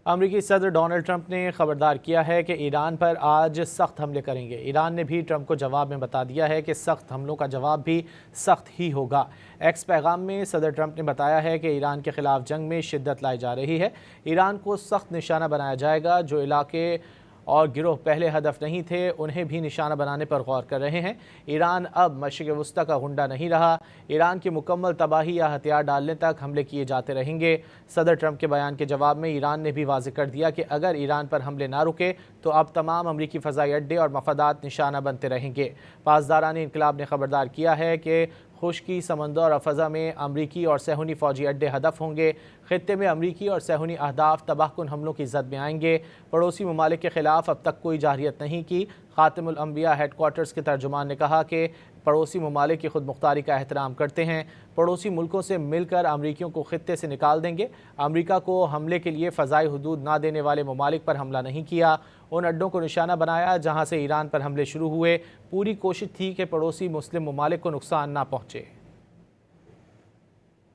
امریکی صدر Donald Trump نے خبردار کیا ہے کہ ایران پر آج سخت حملے کریں گے۔ ایران نے بھی ٹرمپ کو جواب میں بتا دیا ہے کہ سخت حملوں کا جواب بھی سخت ہی ہوگا۔ ایکس پیغام میں صدر ٹرمپ نے بتایا ہے کہ ایران کے خلاف جنگ میں شدت لائی جا رہی ہے۔ ایران کو سخت نشانہ بنایا جائے گا۔ جو علاقے اور گروہ پہلے ہدف نہیں تھے انہیں بھی نشانہ بنانے پر غور کر رہے ہیں۔ ایران اب مشرق وسطی کا غنڈہ نہیں رہا۔ ایران کی مکمل تباہی یا ہتھیار ڈالنے تک حملے کیے جاتے رہیں گے۔ صدر ٹرمپ کے بیان کے جواب میں ایران نے بھی واضح کر دیا کہ اگر ایران پر حملے نہ رکے تو اب تمام امریکی فضائی اڈے اور مفادات نشانہ بنتے رہیں گے۔ پاسداران انقلاب نے خبردار کیا ہے کہ خشکی، سمندر اور فضا میں امریکی اور صہیونی فوجی اڈے ہدف ہوں گے۔ خطے میں امریکی اور صہیونی اہداف تباہ کن حملوں کی زد میں آئیں گے۔ پڑوسی ممالک کے خلاف اب تک کوئی جارحیت نہیں کی۔ خاتم الانبیاء ہیڈ کوارٹرز کے ترجمان نے کہا کہ پڑوسی ممالک کی خود مختاری کا احترام کرتے ہیں۔ پڑوسی ملکوں سے مل کر امریکیوں کو خطے سے نکال دیں گے۔ امریکہ کو حملے کے لیے فضائی حدود نہ دینے والے ممالک پر حملہ نہیں کیا۔ ان اڈوں کو نشانہ بنایا جہاں سے ایران پر حملے شروع ہوئے۔ پوری کوشش تھی کہ پڑوسی مسلم ممالک کو نقصان نہ پہنچے۔